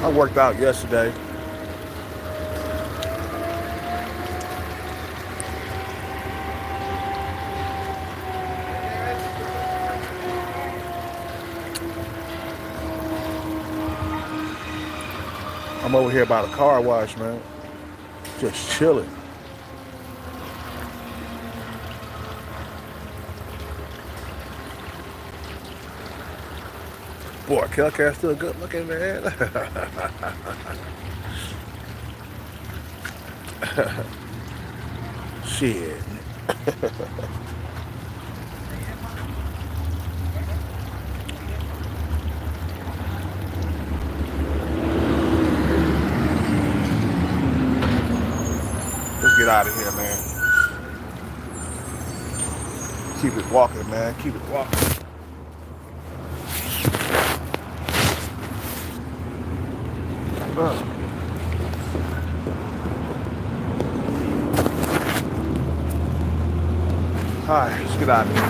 I worked out yesterday. I'm over here by the car wash, man. Just chilling. Boy, Kelcat's still good looking, man. Shit. Let's get out of here, man. Keep it walking, man. Keep it walking. All right, let's get out of here.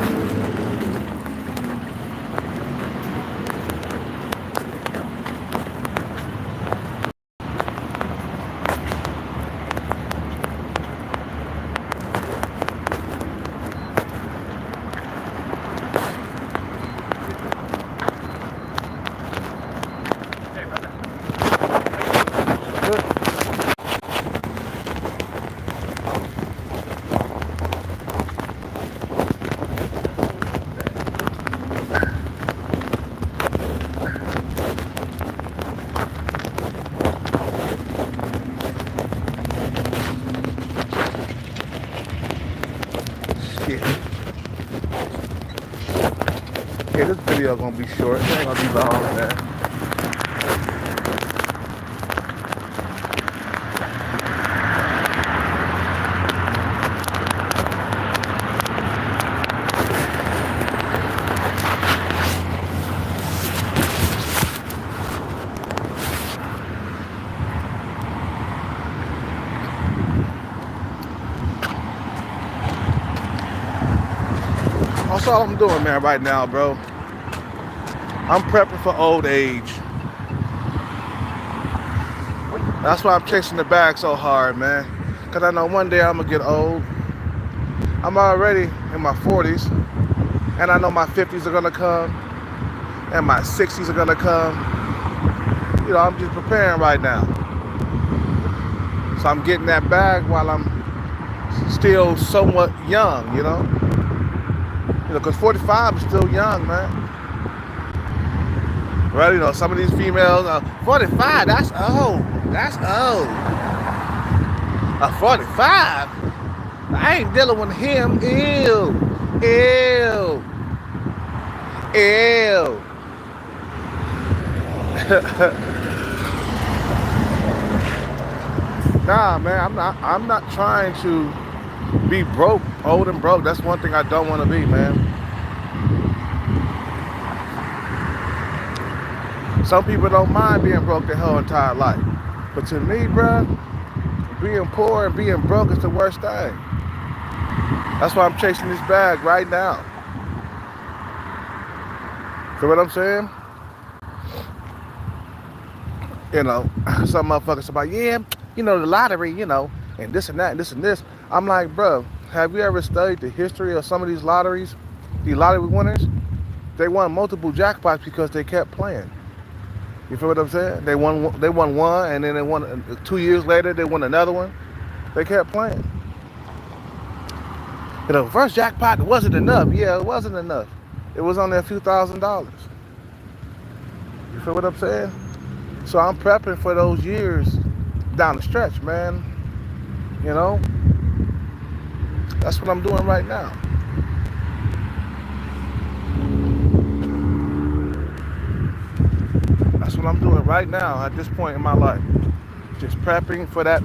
Shit. Yeah, this video gonna be short. It ain't gonna be long, man. That's all I'm doing, man, right now, bro. I'm prepping for old age. That's why I'm chasing the bag so hard, man. Because I know one day I'm going to get old. I'm already in my 40s. And I know my 50s are going to come. And my 60s are going to come. You know, I'm just preparing right now. So I'm getting that bag while I'm still somewhat young, you know. You know, because 45 is still young, man. Right, you know, some of these females, 45, that's old. That's old. 45? I ain't dealing with him. Ew. Ew. Ew. Nah, man, I'm not trying to be broke, old and broke. That's one thing I don't want to be, man. Some people don't mind being broke their whole entire life. But to me, bruh, being poor and being broke is the worst thing. That's why I'm chasing this bag right now. Feel what I'm saying? You know, some motherfuckers about, yeah, you know, the lottery, you know, and this and that and this and this. I'm like, bro, have you ever studied the history of some of these lotteries? The lottery winners? They won multiple jackpots because they kept playing. You feel what I'm saying? They won one, and then they won 2 years later. They won another one. They kept playing. You know, first jackpot wasn't enough. Yeah, it wasn't enough. It was only a few $1,000s. You feel what I'm saying? So I'm prepping for those years down the stretch, man. You know, that's what I'm doing right now. That's what I'm doing right now at this point in my life. Just prepping for that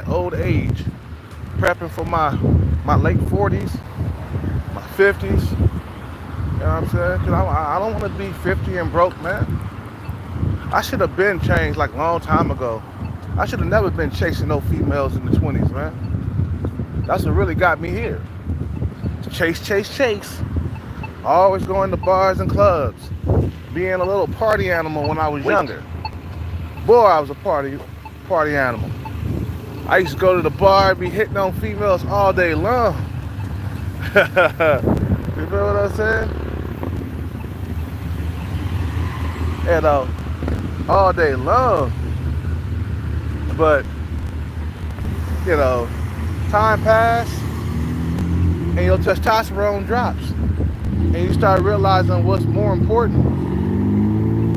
old age. Prepping for my late 40s, my 50s. You know what I'm saying? Because I don't want to be 50 and broke, man. I should have been changed like a long time ago. I should have never been chasing no females in the 20s, man. That's what really got me here. Chase, chase, chase. Always going to bars and clubs. Being a little party animal when I was younger. Boy, I was a party animal. I used to go to the bar and be hitting on females all day long. You feel what I'm saying? And all day long. But you know, time passed and your testosterone drops. And you start realizing what's more important.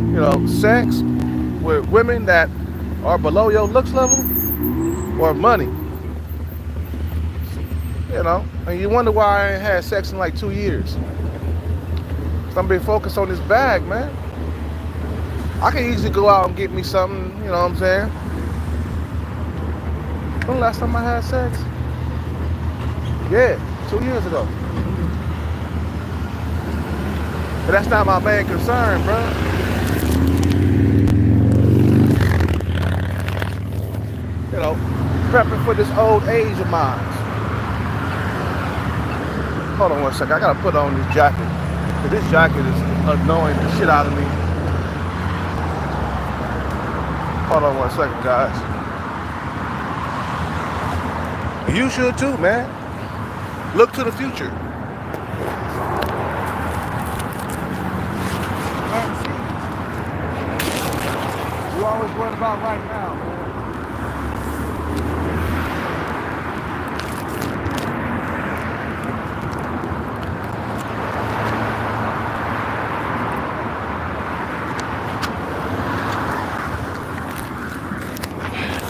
You know, sex with women that are below your looks level or money. You know, and you wonder why I ain't had sex in like 2 years. So I'm been focused on this bag, man. I can easily go out and get me something, you know what I'm saying? When the last time I had sex? Yeah, 2 years ago. But that's not my main concern, bro. You know, prepping for this old age of mine. Hold on 1 second. I gotta put on this jacket. Cause this jacket is annoying the shit out of me. Hold on 1 second, guys. You should too, man. Look to the future. You always worried about right now, man.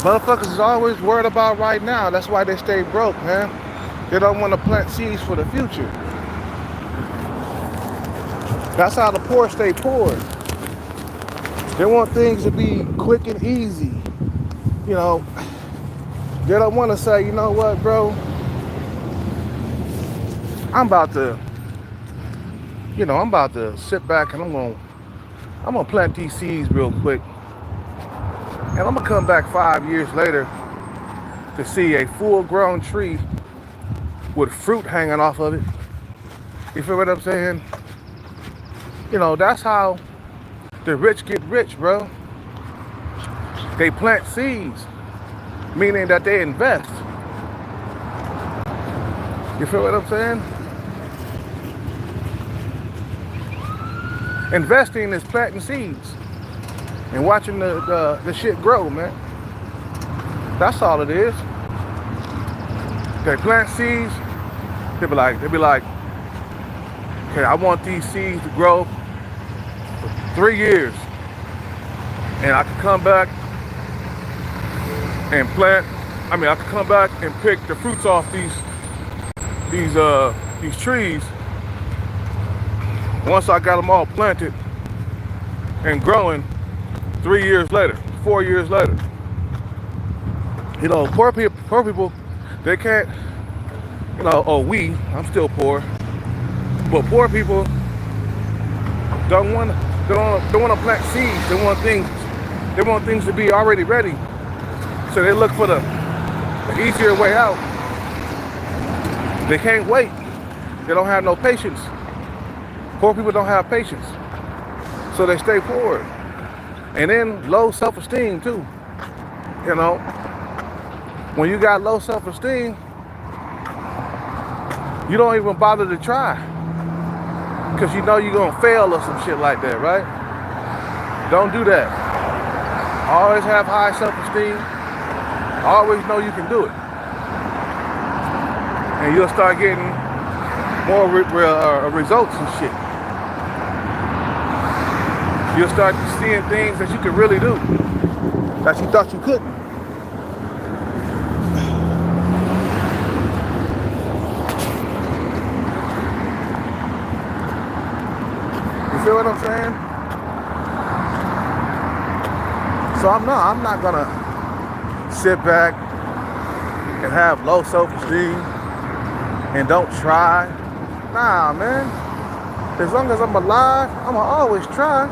Motherfuckers is always worried about right now. That's why they stay broke, man. They don't want to plant seeds for the future. That's how the poor stay poor. They want things to be quick and easy. You know, they don't want to say, you know what, bro? I'm about to sit back and I'm gonna plant these seeds real quick. And I'm gonna come back 5 years later to see a full-grown tree with fruit hanging off of it. You feel what I'm saying? You know, that's how the rich get rich, bro. They plant seeds, meaning that they invest. You feel what I'm saying? Investing is planting seeds and watching the shit grow, man. That's all it is. They plant seeds. They be like, okay, I want these seeds to grow for 3 years, and I can come back and plant. I mean, I can come back and pick the fruits off these trees once I got them all planted and growing 3 years later, 4 years later. You know, poor people, they can't, you know, I'm still poor, but poor people don't want to plant seeds. They want things to be already ready. So they look for the easier way out. They can't wait. They don't have no patience. Poor people don't have patience. So they stay poor. And then low self-esteem too. You know, when you got low self-esteem, you don't even bother to try. Because you know you're going to fail or some shit like that, right? Don't do that. Always have high self-esteem. Always know you can do it. And you'll start getting more results and shit. You'll start seeing things that you could really do that you thought you couldn't. You feel what I'm saying? So I'm not gonna sit back and have low self-esteem and don't try. Nah, man. As long as I'm alive, I'ma always try.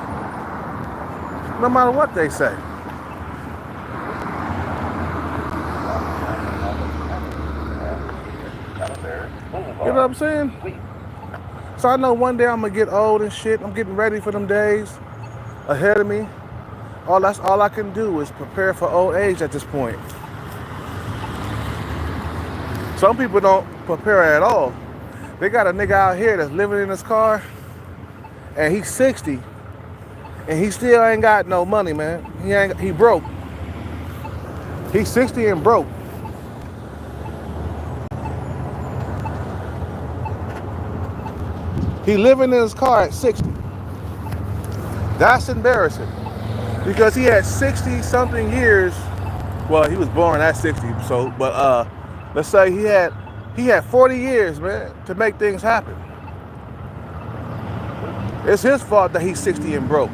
No matter what they say. You know what I'm saying? So I know one day I'm gonna get old and shit. I'm getting ready for them days ahead of me. That's all I can do is prepare for old age at this point. Some people don't prepare at all. They got a nigga out here that's living in his car, and he's 60, and he still ain't got no money, man. He broke. He's 60 and broke. He living in his car at 60. That's embarrassing. Because he had 60 something years. Well, he was born at 60, so but let's say he had 40 years, man, to make things happen. It's his fault that he's 60 and broke.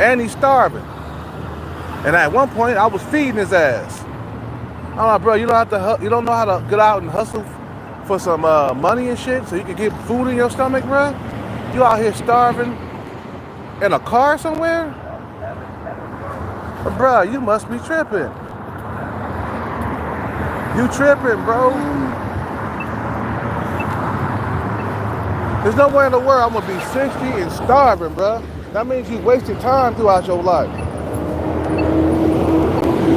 And he's starving. And at one point I was feeding his ass. I'm like, bro, you don't know how to get out and hustle for some money and shit so you can get food in your stomach, bro? You out here starving in a car somewhere? But bro, you must be tripping. You tripping, bro. There's nowhere in the world I'm gonna be 60 and starving, bro. That means you wasted time throughout your life.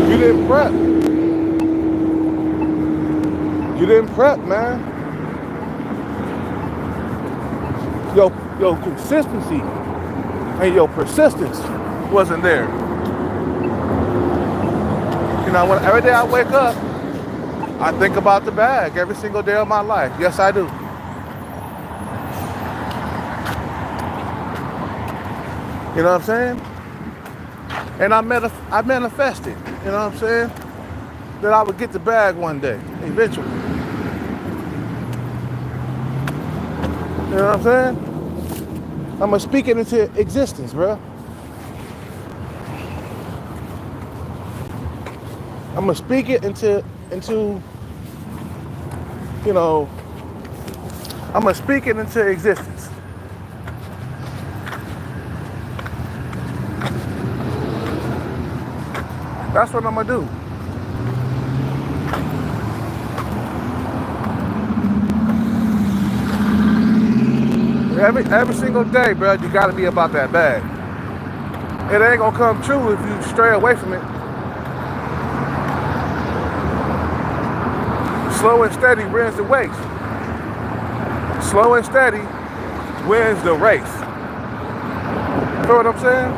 You didn't prep. You didn't prep, man. Your consistency and your persistence wasn't there. You know, every day I wake up, I think about the bag every single day of my life. Yes, I do. You know what I'm saying? And I manifested, you know what I'm saying? That I would get the bag one day, eventually. You know what I'm saying? I'm gonna speak it into existence, bro. I'm gonna speak it into, you know, I'm gonna speak it into existence. That's what I'm gonna do. Every single day, bro, you gotta be about that bag. It ain't gonna come true if you stray away from it. Slow and steady wins the race. Slow and steady wins the race. You know what I'm saying?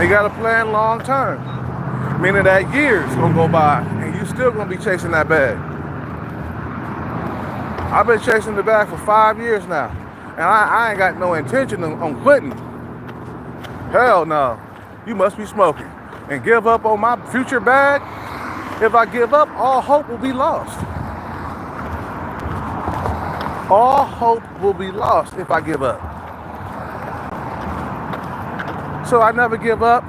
You gotta plan long term. Meaning that years gonna go by and you still gonna be chasing that bag. I've been chasing the bag for 5 years now. And I ain't got no intention on quitting. Hell no. You must be smoking. And give up on my future bag? If I give up, all hope will be lost. All hope will be lost if I give up. So I never give up.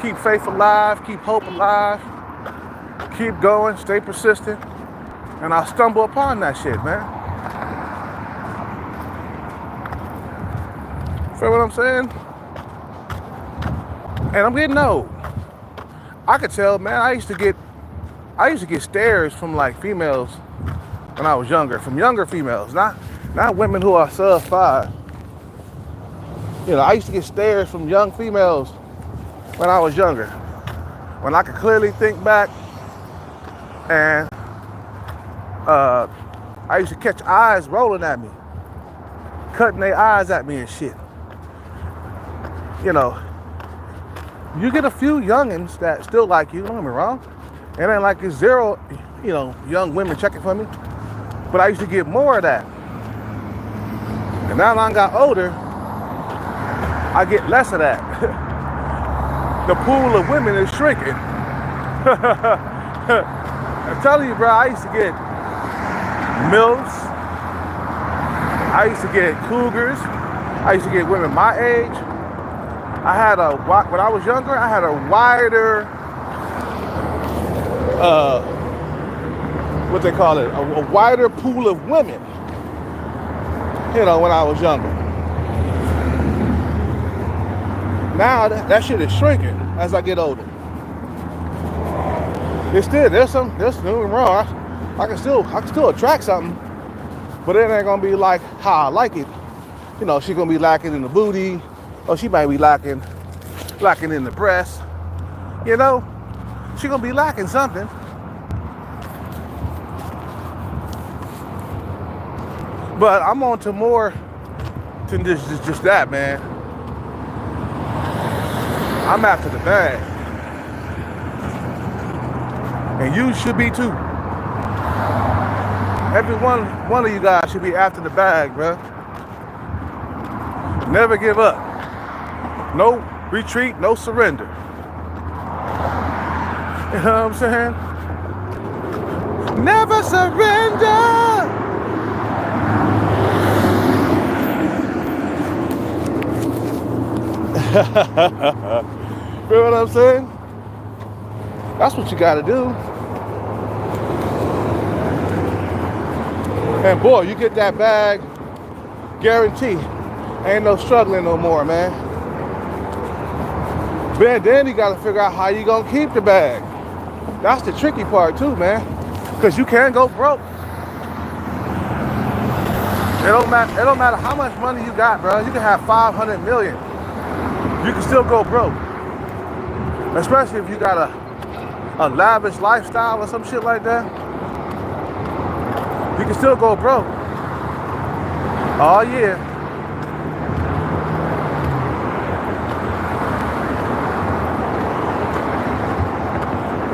Keep faith alive, keep hope alive, keep going, stay persistent, and I'll stumble upon that shit, man. Feel what I'm saying? And I'm getting old. I could tell, man, I used to get stares from like females when I was younger, from younger females, not women who are sub 5. You know, I used to get stares from young females when I was younger, when I could clearly think back, and I used to catch eyes rolling at me, cutting their eyes at me and shit. You know, you get a few youngins that still like you, don't get me wrong. It ain't like it's zero, you know, young women checking for me, but I used to get more of that. And now that I got older, I get less of that. The pool of women is shrinking. I'm telling you, bro, I used to get MILFs. I used to get cougars. I used to get women my age. When I was younger, I had a wider, what they call it, a wider pool of women, you know, when I was younger. Now that shit is shrinking as I get older. There's nothing wrong. I can still attract something. But it ain't gonna be like how I like it. You know, she's gonna be lacking in the booty, or she might be lacking in the breast. You know, she gonna be lacking something. But I'm on to more than just that, man. I'm after the bag. And you should be too. Every one of you guys should be after the bag, bro. Never give up. No retreat, no surrender. You know what I'm saying? Never surrender. Feel what I'm saying? That's what you gotta do. And boy, you get that bag, guarantee, ain't no struggling no more, man. But then you gotta figure out how you gonna keep the bag. That's the tricky part too, man. Cause you can't go broke. It don't matter how much money you got, bro. You can have 500 million. You can still go broke. Especially if you got a lavish lifestyle or some shit like that. You can still go broke. Oh yeah.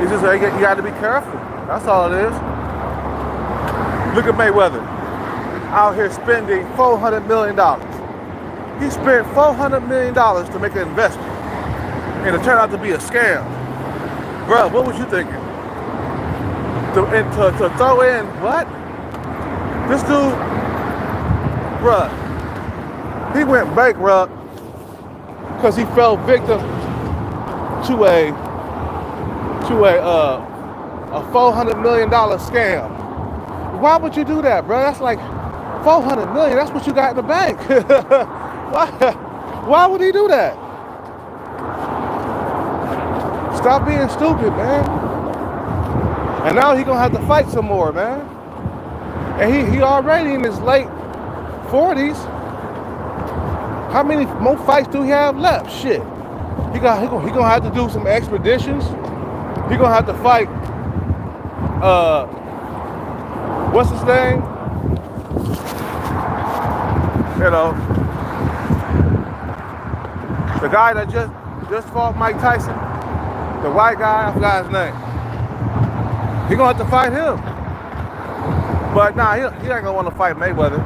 It's just you got to be careful. That's all it is. Look at Mayweather out here spending $400 million. He spent $400 million to make an investment, and it turned out to be a scam. Bro, what was you thinking? To throw in what? This dude, bruh, he went bankrupt because he fell victim to a $400 million scam. Why would you do that, bro? That's like $400 million. That's what you got in the bank. Why would he do that? Stop being stupid, man. And now he gonna have to fight some more, man. And he already in his late 40s. How many more fights do he have left? Shit. He gonna have to do some expeditions. He gonna have to fight. What's his name? You know, the guy that just fought Mike Tyson, the white guy, I forgot his name. He gonna have to fight him. But nah, he ain't gonna want to fight Mayweather.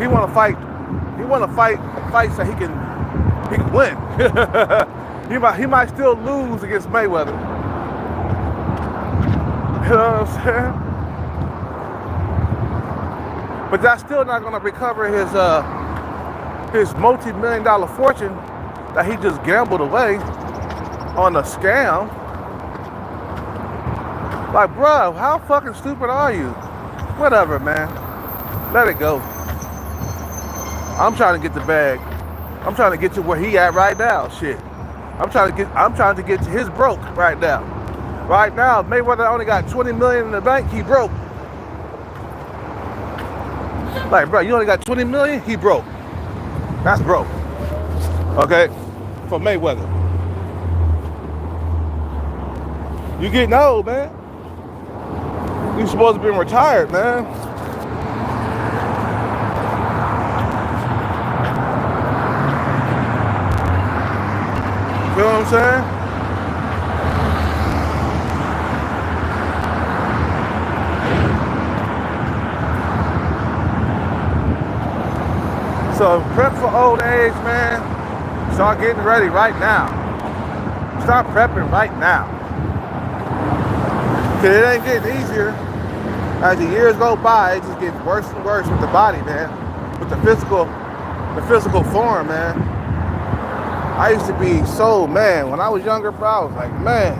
He want to fight fights that he can win. he might still lose against Mayweather. You know what I'm saying? But that's still not gonna recover his multi-million-dollar fortune that he just gambled away on a scam. Like, bro, how fucking stupid are you? Whatever, man. Let it go. I'm trying to get the bag. I'm trying to get to where he at right now. Shit. I'm trying to get to his broke right now. Right now, Mayweather only got 20 million in the bank. He broke. Like, bro, you only got 20 million. He broke. That's broke. Okay, for Mayweather. You getting old, man. You supposed to be retired, man. You know what I'm saying? So prep for old age, man. Start getting ready right now. Start prepping right now. Cause it ain't getting easier. As the years go by, it just gets worse and worse with the body, man. With the physical form, man. I used to be so, man, when I was younger, bro, I was like, man,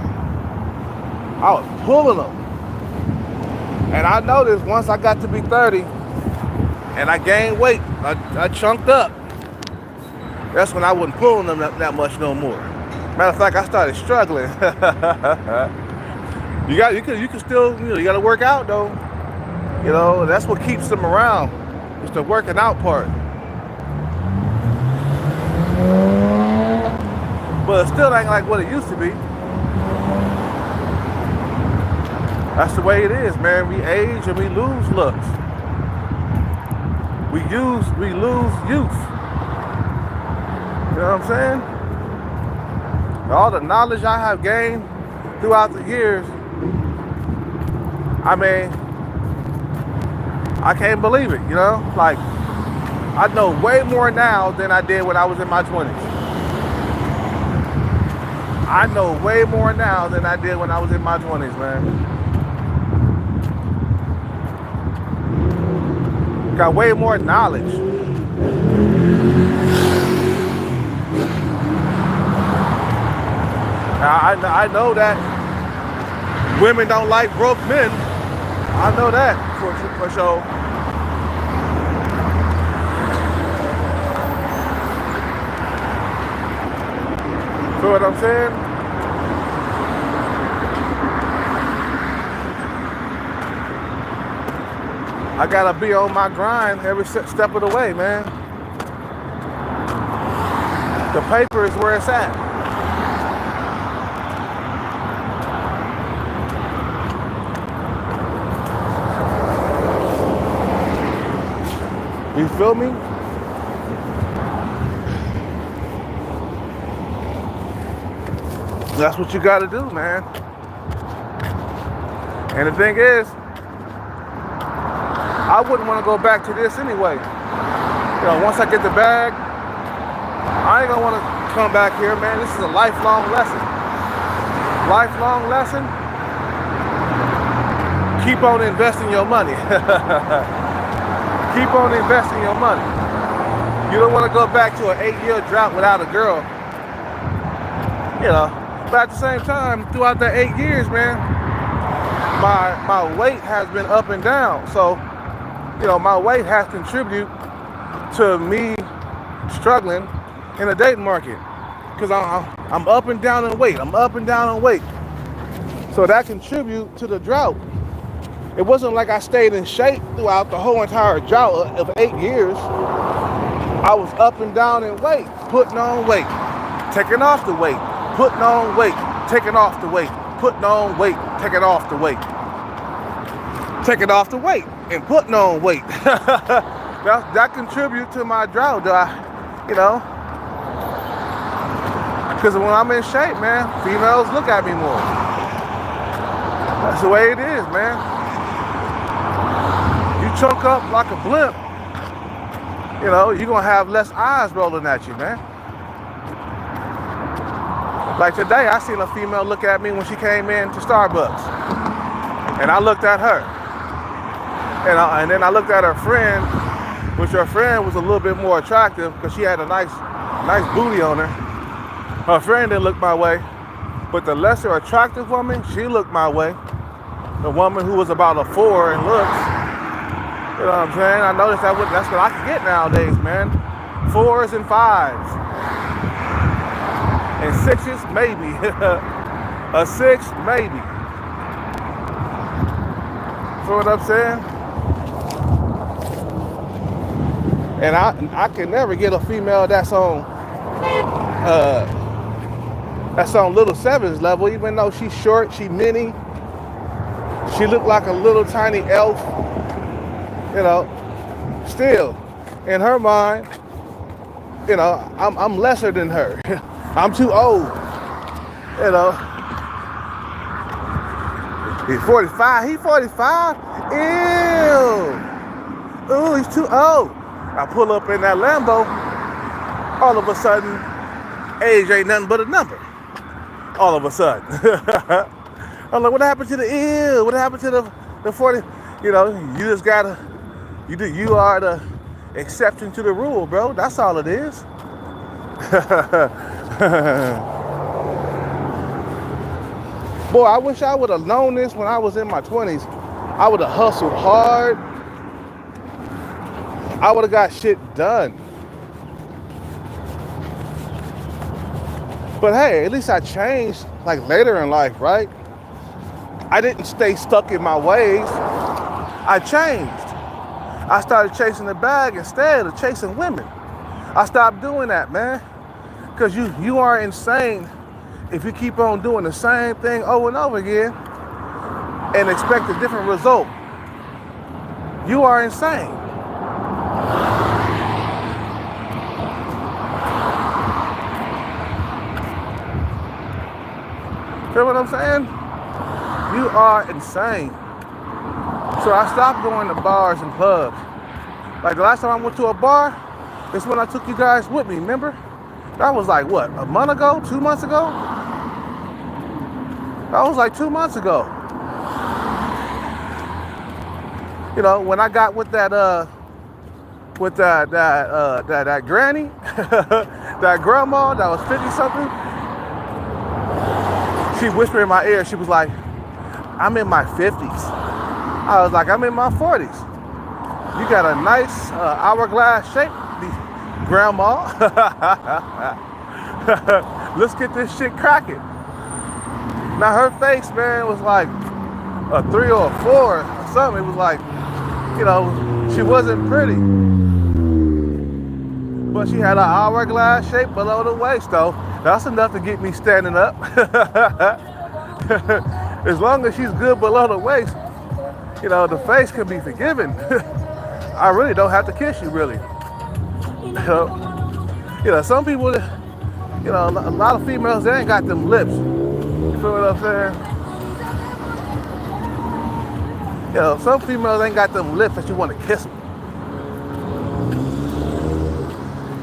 I was pulling them. And I noticed once I got to be 30 and I gained weight, I chunked up. That's when I wasn't pulling them that much no more. Matter of fact, I started struggling. You can still, you gotta work out though. You know, that's what keeps them around. It's the working out part. But it still ain't like what it used to be. That's the way it is, man. We age and we lose looks. We lose youth. You know what I'm saying? All the knowledge I have gained throughout the years, I mean, I can't believe it, you know? Like, I know way more now than I did when I was in my 20s. I know way more now than I did when I was in my 20s, man. Got way more knowledge. I know that women don't like broke men. I know that for sure. Feel what I'm saying? I gotta be on my grind every step of the way, man. The paper is where it's at. You feel me? That's what you gotta do, man. And the thing is, I wouldn't want to go back to this anyway. You know, once I get the bag, I ain't gonna want to come back here, man. This is a lifelong lesson. Lifelong lesson. Keep on investing your money. Keep on investing your money. You don't want to go back to an 8-year drought without a girl. You know, but at the same time, throughout the 8 years, man, my weight has been up and down. So, you know, my weight has contributed to me struggling in the dating market. Because I'm up and down in weight. I'm up and down in weight. So that contributes to the drought. It wasn't like I stayed in shape throughout the whole entire drought of 8 years. I was up and down in weight, putting on weight, taking off the weight, putting on weight, taking off the weight, putting on weight, taking off the weight, taking off the weight, and putting on weight. that contributes to my drought, you know. Because when I'm in shape, man, females look at me more. That's the way it is, man. You chunk up like a blimp, you know, you're going to have less eyes rolling at you, man. Like today, I seen a female look at me when she came in to Starbucks. And I looked at her. And then I looked at her friend, which her friend was a little bit more attractive because she had a nice booty on her. Her friend didn't look my way. But the lesser attractive woman, she looked my way. The woman who was about a 4 in looks. You know what I'm saying? I noticed that's what I can get nowadays, man. 4s and 5s. And 6s, maybe. A 6, maybe. Feel what I'm saying? And I can never get a female that's on Little Sevens level, even though she's short, she mini. She looked like a little tiny elf. You know, still, in her mind, you know, I'm lesser than her. I'm too old. You know. He's 45. He 45? Ew. Ooh, he's too old. I pull up in that Lambo. All of a sudden, age ain't nothing but a number. All of a sudden. I'm like, what happened to the ew? What happened to the 40? You know, you just gotta, you are the exception to the rule, bro. That's all it is. Boy, I wish I would have known this when I was in my 20s. I would have hustled hard. I would have got shit done. But hey, at least I changed like later in life, right? I didn't stay stuck in my ways. I changed. I started chasing the bag instead of chasing women. I stopped doing that, man. Because you are insane if you keep on doing the same thing over and over again and expect a different result. You are insane. Feel what I'm saying? You are insane. So I stopped going to bars and clubs. Like the last time I went to a bar, that's when I took you guys with me, remember? That was like what, a month ago, 2 months ago? That was like 2 months ago. You know, when I got with that granny, that grandma that was 50 something, she whispered in my ear, she was like, I'm in my 50s. I was like, I'm in my 40s. You got a nice hourglass shape, grandma. Let's get this shit cracking. Now her face, man, was like a 3 or a 4 or something. It was like, you know, she wasn't pretty. But she had an hourglass shape below the waist, though. That's enough to get me standing up. As long as she's good below the waist, you know, the face can be forgiven. I really don't have to kiss you, really. You know, some people, you know, a lot of females, they ain't got them lips. You feel what I'm saying? You know, some females ain't got them lips that you want to kiss them.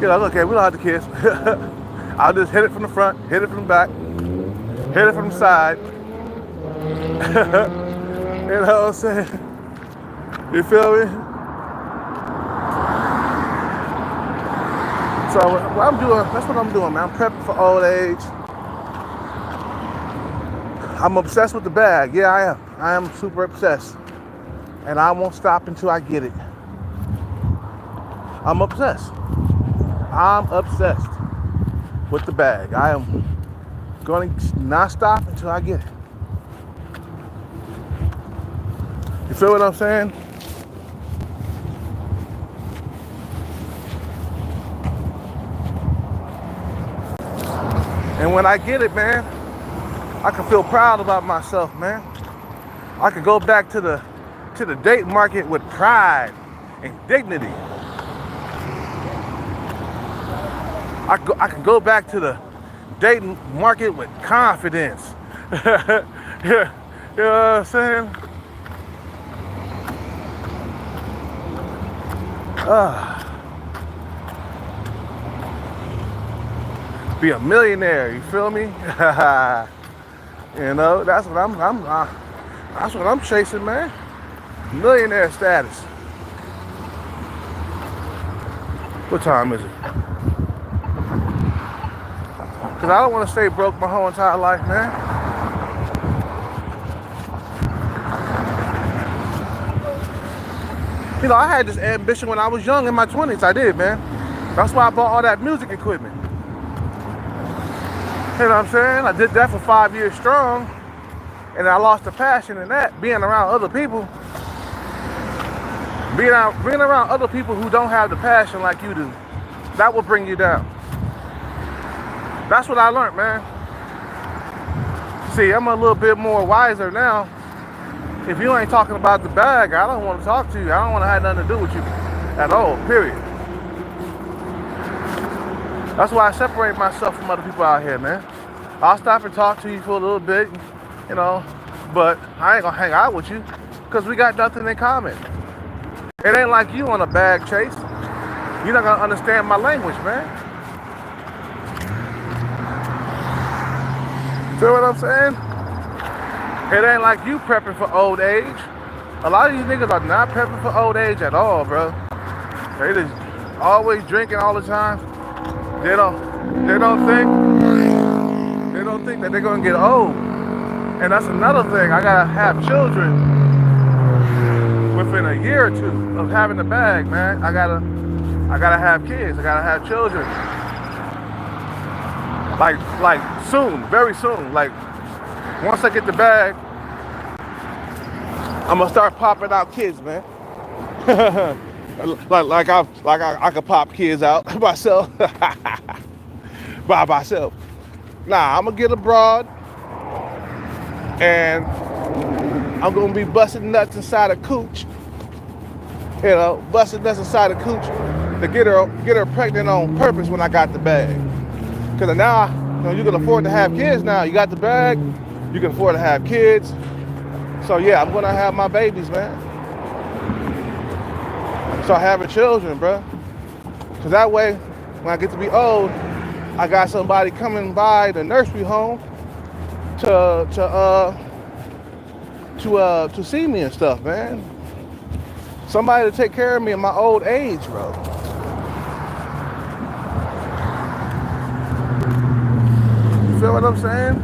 You know, okay, we don't have to kiss. I'll just hit it from the front, hit it from the back, hit it from the side. You know what I'm saying? You feel me? So what I'm doing, that's what I'm doing, man. I'm prepping for old age. I'm obsessed with the bag. Yeah, I am. I am super obsessed. And I won't stop until I get it. I'm obsessed. I'm obsessed with the bag. I am going to not stop until I get it. You feel what I'm saying? And when I get it, man, I can feel proud about myself, man. I can go back to the date market with pride and dignity. I can go back to the dating market with confidence. Yeah, you know what I'm saying? Be a millionaire, you feel me? You know, that's what I'm chasing, man. Millionaire status. What time is it? Because I don't want to stay broke my whole entire life, man. You know, I had this ambition when I was young in my 20s. I did, man. That's why I bought all that music equipment. You know what I'm saying? I did that for 5 years strong. And I lost the passion in that, being around other people. Being around other people who don't have the passion like you do. That will bring you down. That's what I learned, man. See, I'm a little bit more wiser now. If you ain't talking about the bag, I don't want to talk to you. I don't want to have nothing to do with you at all, period. That's why I separate myself from other people out here, man. I'll stop and talk to you for a little bit, you know, but I ain't gonna hang out with you because we got nothing in common. It ain't like you on a bag chase. You're not gonna understand my language, man. Feel what I'm saying? It ain't like you prepping for old age. A lot of these niggas are not prepping for old age at all, bro. They just always drinking all the time. They don't think that they're gonna get old. And that's another thing. I gotta have children within a year or two of having the bag, man. I gotta have kids. I gotta have children. Like soon, very soon. Like once I get the bag, I'm gonna start popping out kids, man. I could pop kids out myself by myself. Nah, I'm gonna get abroad and I'm gonna be busting nuts inside a cooch. You know, busting nuts inside a cooch to get her pregnant on purpose when I got the bag. Cause now, you know, you can afford to have kids now. You got the bag, you can afford to have kids. So yeah, I'm gonna have my babies, man. Start having children, bro. Cause that way, when I get to be old, I got somebody coming by the nursery home to see me and stuff, man. Somebody to take care of me in my old age, bro. You feel what I'm saying?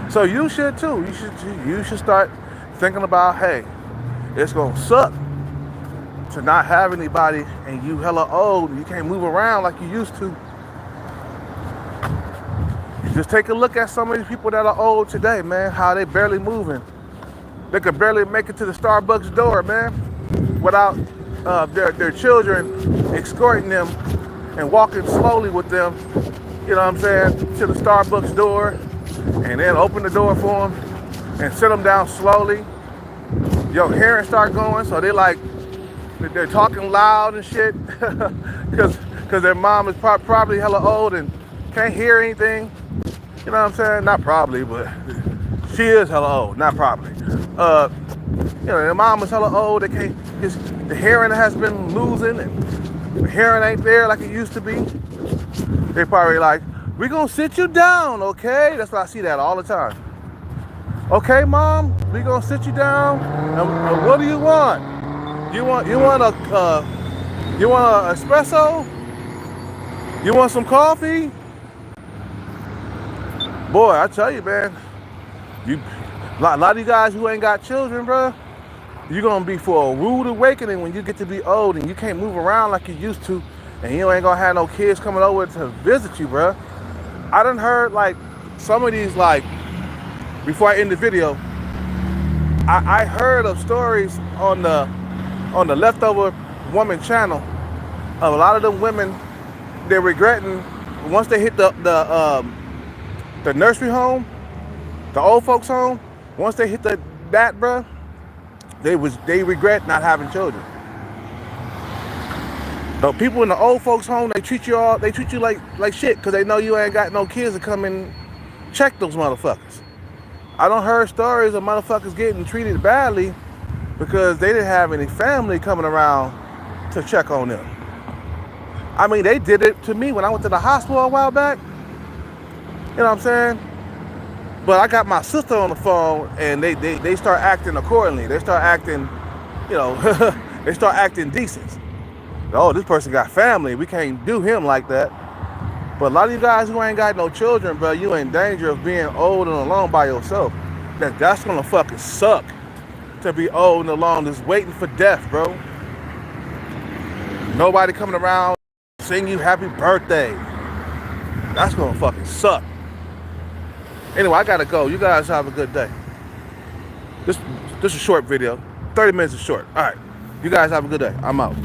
So you should too. You should start thinking about, hey, it's gonna suck to not have anybody and you hella old and you can't move around like you used to. Just take a look at some of these people that are old today, man, how they barely moving. They could barely make it to the Starbucks door, man, without their children escorting them and walking slowly with them, you know what I'm saying, to the Starbucks door, and then open the door for them and sit them down slowly. Your hearing start going, so they're talking loud and shit because their mom is probably hella old and can't hear anything. You know what I'm saying? Not probably, but she is hella old. Not probably. You know, their mom is hella old. They can't. The hearing has been losing, and the hearing ain't there like it used to be. They probably like, we gonna sit you down, okay? That's why I see that all the time. Okay, mom, we gonna sit you down. And what do you want? You want an espresso? You want some coffee? Boy, I tell you, man, a lot of you guys who ain't got children, bro, you're gonna be for a rude awakening when you get to be old and you can't move around like you used to, and you ain't gonna have no kids coming over to visit you, bro. I done heard like some of these, like, before I end the video, I heard of stories on the Leftover Woman channel of a lot of them women, they're regretting once they hit the nursery home, the old folks home. Once they hit that, bruh, they regret not having children. The people in the old folks home, they treat you like shit because they know you ain't got no kids to come and check those motherfuckers. I done heard stories of motherfuckers getting treated badly because they didn't have any family coming around to check on them. I mean, they did it to me when I went to the hospital a while back. You know what I'm saying? But I got my sister on the phone and they start acting accordingly. They start acting, you know, they start acting decent. Oh, this person got family. We can't do him like that. But a lot of you guys who ain't got no children, bro, you in danger of being old and alone by yourself. That's gonna fucking suck to be old and alone, just waiting for death, bro. Nobody coming around sing you happy birthday. That's gonna fucking suck. Anyway, I gotta go. You guys have a good day. This is a short video. 30 minutes is short. All right. You guys have a good day. I'm out.